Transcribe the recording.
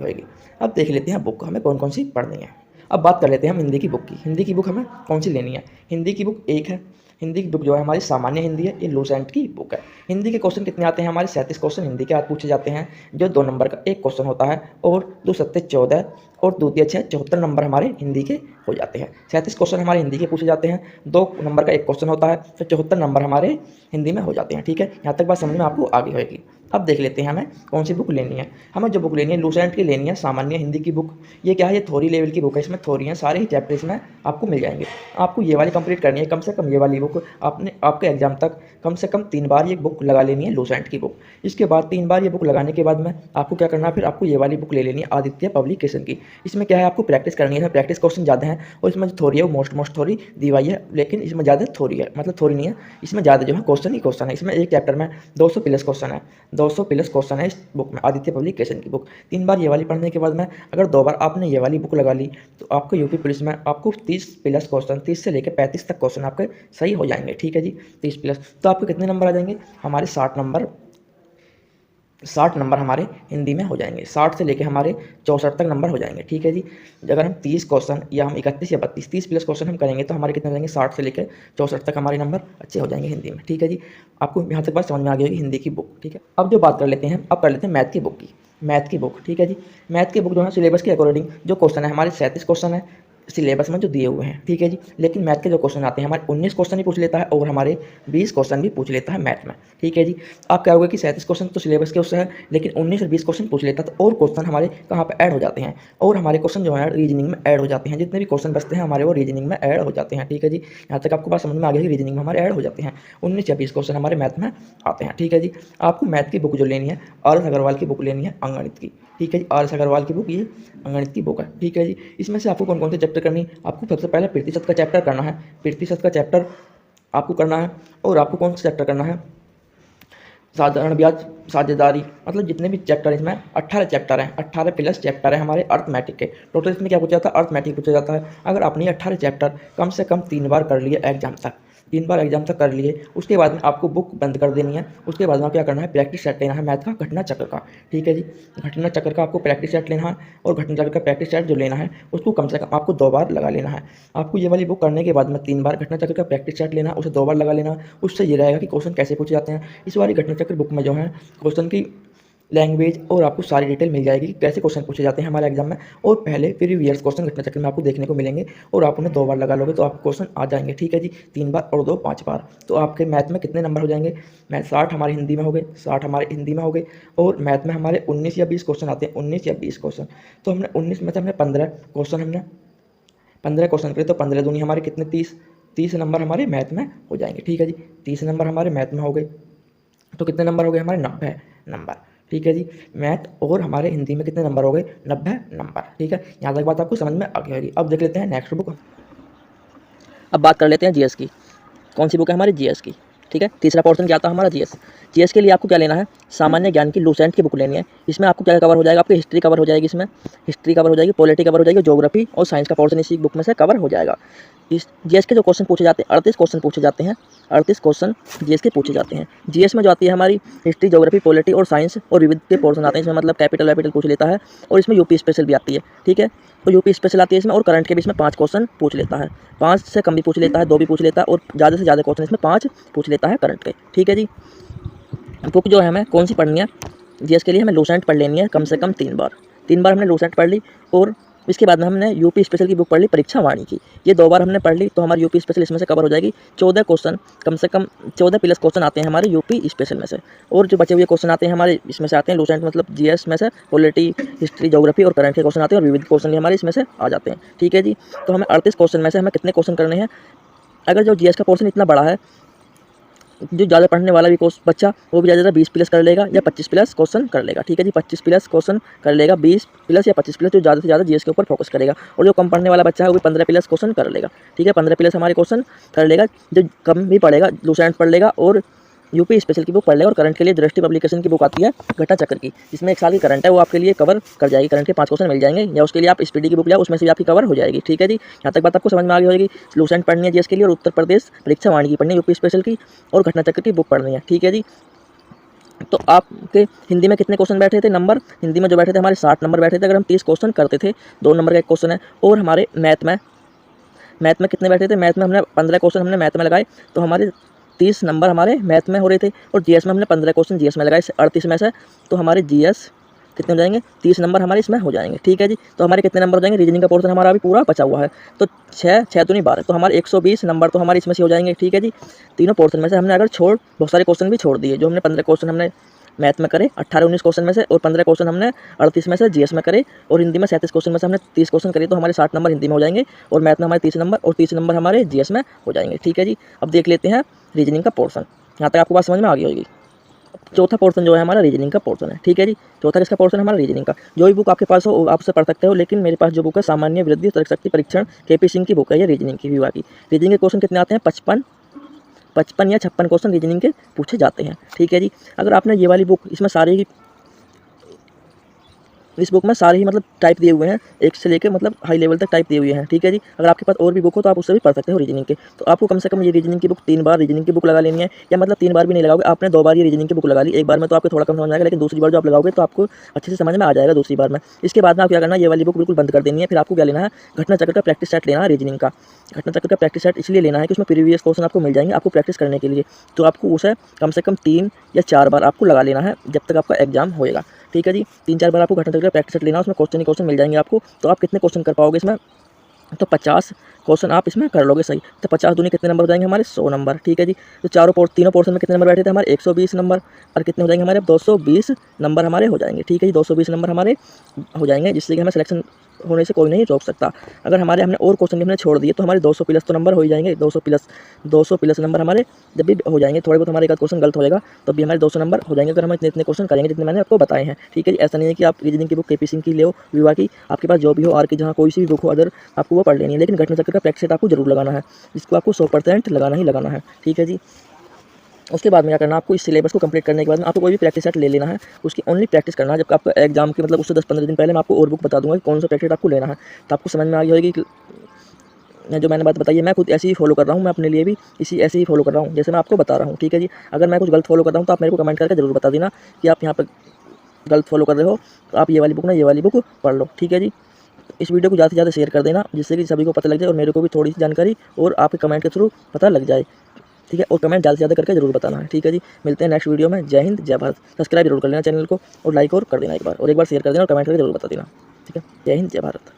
होएगी। अब देख लेते हैं बुक हमें कौन कौन सी पढ़नी है। अब बात कर लेते हैं हम हिंदी की बुक की। हिंदी की बुक हमें कौन सी लेनी है। हिंदी की बुक एक है। हिंदी की बुक जो है हमारी सामान्य हिंदी है, ये लूसेंट की बुक है। हिंदी के क्वेश्चन कितने आते हैं हमारे 37 क्वेश्चन हिंदी के आज पूछे जाते हैं, जो 2 नंबर का एक क्वेश्चन होता है और 2 सत्ते 14 और 2 तिया 6 74 नंबर हमारे हिंदी के हो जाते हैं। 37 क्वेश्चन हमारे हिंदी के पूछे जाते हैं, 2 नंबर का एक क्वेश्चन होता है, तो 74 नंबर हमारे हिंदी में हो जाते हैं। ठीक है, यहाँ तक बात समझ में आपको आ गई होगी। अब देख लेते हैं हमें कौन सी बुक लेनी है। हमें जो बुक लेनी है लूसेंट की लेनी है, सामान्य हिंदी की बुक। ये क्या है, ये थ्योरी लेवल की बुक है, इसमें थ्योरी है, सारे ही चैप्टर इसमें आपको मिल जाएंगे। आपको ये वाली कंप्लीट करनी है, कम से कम ये वाली बुक आपने आपके एग्जाम तक कम से कम 3 बार ये बुक लगा लेनी है, लूसेंट की बुक। इसके बाद 3 बार ये बुक लगाने के बाद में आपको क्या करना है, फिर आपको ये वाली बुक ले लेनी है आदित्य पब्लिकेशन की। इसमें क्या है, आपको प्रैक्टिस करनी है, इसमें प्रैक्टिस क्वेश्चन ज़्यादा है और इसमें जो थ्योरी है वो मोस्ट थ्योरी दी हुई है, लेकिन इसमें ज़्यादा थ्योरी है, मतलब थ्योरी नहीं है, इसमें ज़्यादा जो है क्वेश्चन ही क्वेश्चन है। इसमें एक चैप्टर में 200 प्लस क्वेश्चन है, 200 प्लस क्वेश्चन है इस बुक में, आदित्य पब्लिकेशन की बुक। 3 बार ये वाली पढ़ने के बाद में अगर 2 बार आपने ये वाली बुक लगा ली तो आपको यूपी पुलिस में आपको 30 प्लस क्वेश्चन, 30 से लेकर 35 तक क्वेश्चन आपके सही हो जाएंगे। ठीक है जी, 30 प्लस तो आपके कितने नंबर आ जाएंगे हमारे 60 नंबर हमारे हिंदी में हो जाएंगे, 60 से लेके हमारे 64 तक नंबर हो जाएंगे। ठीक है जी, अगर हम 30 क्वेश्चन या हम 31 या 32 30 प्लस क्वेश्चन हम करेंगे तो हमारे कितने हो जाएंगे, 60 से लेकर 64 तक हमारे नंबर अच्छे हो जाएंगे हिंदी में। ठीक है जी, आपको यहाँ तक बात समझ में आ गई होगी हिंदी की बुक। ठीक है, अब जो बात कर लेते हैं, अब कर लेते हैं मैथ की बुक की। मैथ की बुक, ठीक है जी, मैथ की बुक जो है सिलेबस के अकॉर्डिंग जो क्वेश्चन है हमारे 37 क्वेश्चन है सिलेबस में जो दिए हुए हैं। ठीक है जी, लेकिन मैथ के जो क्वेश्चन आते हैं हमारे 19 क्वेश्चन भी पूछ लेता है और हमारे 20 क्वेश्चन भी पूछ लेता है मैथ में। ठीक है जी, आप क्या होगा कि 37 क्वेश्चन तो सिलेबस के उससे है, लेकिन 19 और 20 क्वेश्चन पूछ लेता है तो और क्वेश्चन हमारे कहाँ पर ऐड हो जाते हैं, और हमारे क्वेश्चन जो है रीजनिंग में ऐड हो जाते हैं। जितने भी क्वेश्चन बचते हैं हमारे वो रीजनिंग में ऐड हो जाते हैं। ठीक है जी, यहाँ तक आपको बात समझ में आ गया कि रीजनिंग में हमारे ऐड हो जाते हैं, 19 या 20 क्वेश्चन हमारे मैथ में आते हैं। ठीक है जी, आपको मैथ की बुक जो लेनी है आर एस अग्रवाल की बुक लेनी है, अंगणित की। ठीक है जी, आर एस अग्रवाल की बुक ये अंगणित की बुक है। ठीक है जी, इसमें से आपको कौन कौन से चैप्टर करनी है, आपको सबसे पहले प्रतिशत का चैप्टर करना है, प्रतिशत का चैप्टर आपको करना है। और आपको कौन सा चैप्टर करना है, साधारण ब्याज, साझेदारी, मतलब जितने भी चैप्टर इसमें 18 चैप्टर हैं, 18 प्लस चैप्टर है हमारे अर्थमेटिक के। टोटल इसमें क्या पूछा जाता है, अर्थमेटिक पूछा जाता है। अगर आपने 18 चैप्टर कम से कम 3 बार कर लिए एग्जाम तक, 3 बार एग्जाम तक कर लिए, उसके बाद में आपको बुक बंद कर देनी है। उसके बाद में क्या करना है, प्रैक्टिस सेट लेना है मैथ का घटना चक्र का। ठीक है जी, घटना चक्र का आपको प्रैक्टिस सेट लेना है, और घटना चक्र का प्रैक्टिस सेट जो लेना है उसको कम से कम आपको 2 बार लगा लेना है। आपको ये वाली बुक करने के बाद में 3 बार घटना चक्र का प्रैक्टिस सेट लेना, उसे 2 बार लगा लेना। उससे ये रहेगा कि क्वेश्चन कैसे पूछे जाते हैं। इस वाली घटना चक्र बुक में जो है क्वेश्चन की लैंग्वेज और आपको सारी डिटेल मिल जाएगी कि कैसे क्वेश्चन पूछे जाते हैं हमारे एग्जाम में, और पहले प्रीवियस क्वेश्चन घटना चक्र में आपको देखने को मिलेंगे, और आप उन्हें 2 बार लगा लोगे तो आपको क्वेश्चन आ जाएंगे। ठीक है जी, 3 बार और 2 5 बार, तो आपके मैथ में कितने नंबर हो जाएंगे, मैथ 60 हमारे हिंदी में हो गए, 60 हमारे हिंदी में हो गए, और मैथ में हमारे 19 या 20 क्वेश्चन आते हैं, 19 या 20 क्वेश्चन। तो हमने 19 में से हमने 15 क्वेश्चन हमने 15 क्वेश्चन करे, तो 15 दूनी हमारे कितने 30 नंबर हमारे मैथ में हो जाएंगे। ठीक है जी, 30 नंबर हमारे मैथ में हो गए, तो कितने नंबर हो गए हमारे 90 नंबर। ठीक है जी, मैथ और हमारे हिंदी में कितने नंबर हो गए, 90 नंबर। ठीक है, यहाँ तक बात आपको समझ में आ गई होगी। अब देख लेते हैं नेक्स्ट बुक। अब बात कर लेते हैं जीएस की। कौन सी बुक है हमारी, जीएस की। ठीक है, तीसरा पोर्शन क्या आता है हमारा, जीएस। जीएस के लिए आपको क्या लेना है, सामान्य ज्ञान की लूसेंट की बुक लेनी है। इसमें आपको क्या कवर हो जाएगा, आपकी हिस्ट्री कवर हो जाएगी, इसमें हिस्ट्री कवर हो जाएगी, पॉलिटी कवर हो जाएगी, ज्योग्राफी और साइंस का पोर्शन इसी बुक में से कवर हो जाएगा। इस जीएस के जो क्वेश्चन पूछे जाते हैं 38 क्वेश्चन पूछे जाते हैं, 38 क्वेश्चन जीएस के पूछे जाते हैं। जीएस में जो आती है हमारी हिस्ट्री, ज्योग्राफी, पॉलिटी और साइंस और विविध के पोर्शन आते हैं। इसमें मतलब कैपिटल वैपिटल पूछ लेता है, और इसमें यूपी स्पेशल भी आती है। ठीक है, तो यूपी स्पेशल आती है इसमें, और करंट के भी इसमें 5 क्वेश्चन पूछ लेता है, 5 से कम भी पूछ लेता है, 2 भी पूछ लेता है, और ज़्यादा से ज़्यादा क्वेश्चन इसमें 5 पूछ लेता है करंट के। ठीक है जी, बुक जो है हमें कौन सी पढ़नी है, जीएस के लिए हमें लूसेंट पढ़ लेनी है कम से कम 3 बार। 3 बार हमने लूसेंट पढ़ ली, और इसके बाद में हमने यूपी स्पेशल की बुक पढ़ ली, परीक्षा वाणी की। ये 2 बार हमने पढ़ ली, तो हमारी यूपी स्पेशल इसमें से कवर हो जाएगी। 14 क्वेश्चन, कम से कम 14 प्लस क्वेश्चन आते हैं हमारे यूपी स्पेशल में से, और जो बचे हुए क्वेश्चन आते हैं हमारे इसमें से आते हैं लूसेंट, मतलब जीएस में से पॉलिटी, हिस्ट्री, ज्योग्राफी और करंट के क्वेश्चन आते हैं, और विविध क्वेश्चन भी हमारे इसमें से आ जाते हैं। ठीक है जी, तो हमें 38 क्वेश्चन में से हमें कितने क्वेश्चन करने हैं, अगर जो जीएस का पोर्शन इतना बड़ा है, जो ज़्यादा पढ़ने वाला भी बच्चा वो भी ज़्यादा 20 प्लस कर लेगा या 25 प्लस क्वेश्चन कर लेगा। ठीक है जी, 25 प्लस क्वेश्चन कर लेगा, 20 प्लस या 25 प्लस, जो ज़्यादा से ज़्यादा जीएस के ऊपर फोकस करेगा। और जो कम पढ़ने वाला बच्चा है वो भी 15 प्लस क्वेश्चन कर लेगा। ठीक है, 15 प्लस हमारे क्वेश्चन कर लेगा। जो कम भी पढ़ेगा लूसेंट पढ़ लेगा, और यूपी स्पेशल की बुक पढ़ लेगा। और करंट के लिए दृष्टि पब्लिकेशन की बुक आती है घटना चक्र की, जिसमें 1 साल की करंट है, वो आपके लिए कवर कर जाएगी। करंट के 5 क्वेश्चन मिल जाएंगे, या उसके लिए आप स्पीडी की बुक लाओ, उसमें से भी आपकी कवर हो जाएगी। ठीक है जी, यहाँ तक बात आपको समझ में आ गई होगी। लूसेंट पढ़नी है जीएस के लिए, और उत्तर प्रदेश परीक्षा वाणी की पढ़नी है, यूपी स्पेशल की, और घटना चक्र की बुक पढ़नी है। ठीक है जी, तो आपके हिंदी में कितने क्वेश्चन बैठे थे नंबर, हिंदी में जो बैठे थे हमारे 60 नंबर बैठे थे। अगर हम 30 क्वेश्चन करते थे, 2 नंबर का एक क्वेश्चन है। और हमारे मैथ में कितने बैठे थे, मैथ में हमने 15 क्वेश्चन हमने मैथ में लगाए, तो हमारे 30 नंबर हमारे मैथ में हो रहे थे। और जीएस में हमने 15 क्वेश्चन जीएस में लगाए 38 में से, तो हमारे जीएस कितने हो जाएंगे, 30 नंबर हमारे इसमें हो जाएंगे। ठीक है जी, तो हमारे कितने नंबर हो जाएंगे, रीजनिंग का पोर्शन हमारा अभी पूरा बचा हुआ है, तो 6 तो नहीं 12, तो हमारे 120 नंबर तो हमारे इसमें से हो जाएंगे। ठीक है जी, तीनों पोर्शन में से हमने अगर बहुत सारे क्वेश्चन भी छोड़ दिए, जो हमने 15 क्वेश्चन हमने मैथ में करे 18-19 क्वेश्चन में से, और 15 क्वेश्चन हमने 38 में से जीएस में करे, और हिंदी में 37 क्वेश्चन में से हमने 30 क्वेश्चन करे, तो हमारे 60 नंबर हिंदी में हो जाएंगे, और मैथ में हमारे 30 नंबर, और 30 नंबर हमारे जीएस में हो जाएंगे। ठीक है जी, अब देख लेते हैं रीजनिंग का पोर्शन। यहाँ तक आपको बात समझ में आ गई होगी। चौथा पोर्शन जो है हमारा रीजनिंग का पोर्शन है। ठीक है जी, चौथा किसका पोर्शन है हमारा, रीजनिंग का। जो भी बुक आपके पास हो आप उसे पढ़ सकते हो, लेकिन मेरे पास जो बुक है सामान्य वृद्धि तर्कशक्ति परीक्षण केपी सिंह की बुक है, ये रीजनिंग की विभाग की। रीजनिंग के क्वेश्चन कितने आते हैं, 55 या 56 क्वेश्चन रीजनिंग के पूछे जाते हैं। ठीक है जी, अगर आपने ये वाली बुक, इसमें सारे ही, इस बुक में सारे ही मतलब टाइप दिए हुए हैं, एक से लेकर मतलब हाई लेवल तक टाइप दिए हुए हैं। ठीक है जी, अगर आपके पास और भी बुक हो तो आप उससे भी पढ़ सकते हो रीजनिंग के। तो आपको कम से कम ये रीजनिंग की बुक 3 बार रीजनिंग की बुक लगा लेनी है, या मतलब 3 बार भी नहीं लगाओगे, आपने 2 बार ये रीजनिंग की बुक लगा ली। एक बार में तो आपको थोड़ा कम समझ में आएगा, लेकिन दूसरी बार जो आप लगाओगे तो आपको अच्छे से समझ में आ जाएगा दूसरी बार में। इसके बाद में आप क्या करना है, ये वाली बुक बिल्कुल बंद कर देनी है। फिर आपको क्या लेना है, घटना चक्र का प्रैक्टिस सेट लेना है रीजनिंग का। घटना चक्र का प्रैक्टिस सेट इसलिए लेना है कि उसमें प्रीवियस क्वेश्चन आपको मिल जाएंगे आपको प्रैक्टिस करने के लिए। तो आपको उसे कम से कम 3 या 4 बार आपको लगा लेना है जब तक आपका एग्जाम होएगा। ठीक है जी, 3-4 बार आपको घटना चक्र का प्रैक्टिस सेट लेना है, उसमें क्वेश्चन ही क्वेश्चन मिल जाएंगे आपको। तो आप कितने क्वेश्चन कर पाओगे इसमें, तो 50 क्वेश्चन आप इसमें कर लोगे सही। तो 50 दूनी कितने नंबर हो जाएंगे हमारे, 100 नंबर। ठीक है जी, तो तीनों पोर्शन में कितने नंबर बैठे थे हमारे, 120 नंबर, और कितने हो जाएंगे हमारे, 220 नंबर हमारे हो जाएंगे। ठीक है जी, 220 नंबर हमारे हो जाएंगे, जिससे कि हमें सिलेक्शन होने से कोई नहीं रोक सकता। अगर हमने और क्वेश्चन भी हमने छोड़ दिए तो हमारे 200 प्लस तो नंबर हो ही जाएंगे। 200 प्लस नंबर हमारे जब भी हो जाएंगे, थोड़े बहुत हमारे एक आध क्वेश्चन गलत होएगा तो भी हमारे 200 नंबर हो जाएंगे, अगर हम इतने क्वेश्चन करेंगे जितने मैंने आपको बताए हैं। ठीक है जी, ऐसा नहीं है कि आप रीजनिंग की बुक केपी सिंह की ले विवा की, आपके पास जो भी हो आर की, जहाँ कोई सी भी बुक हो अदर, आपको वो पढ़ लेनी है, लेकिन घटना चक्र का प्रैक्टिस सेट आपको जरूर लगाना है, जिसको आपको 100% लगाना ही लगाना है। ठीक है जी, उसके बाद में क्या करना है, आपको इस सिलेबस को कंप्लीट करने के बाद में आपको कोई भी प्रैक्टिस सेट ले लेना है, उसकी ओनली प्रैक्टिस करना है। जब आपका एग्जाम की मतलब उससे 10-15 दिन पहले मैं आपको और बुक बता दूंगा कि कौन सा प्रैक्टिस आपको लेना है, तो आपको समझ में आ गई होगी कि जो मैंने बात बताई है मैं खुद ऐसे ही फॉलो कर रहा हूँ, मैं अपने लिए भी ऐसे ही फॉलो कर रहा हूँ जैसे मैं आपको बता रहा हूँ। ठीक है जी, अगर मैं कुछ गलत फॉलो कर रहा हूँ तो आप मेरे को कमेंट करके जरूर बता देना कि आप यहाँ पर गलत फॉलो कर रहे हो, तो आप ये वाली बुक पढ़ लो। ठीक है जी, इस वीडियो को ज़्यादा से ज़्यादा शेयर कर देना, जिससे कि सभी को पता लग जाए और मेरे को भी थोड़ी सी जानकारी और आपके कमेंट के थ्रू पता लग जाए। ठीक है, और कमेंट ज़्यादा से ज़्यादा करके जरूर बताना है। ठीक है जी, मिलते हैं नेक्स्ट वीडियो में। जय हिंद जय भारत। सब्सक्राइब जरूर कर लेना चैनल को, और लाइक और कर देना एक बार, और एक बार शेयर कर देना, और कमेंट करके जरूर बता देना। ठीक है, जय हिंद जय भारत।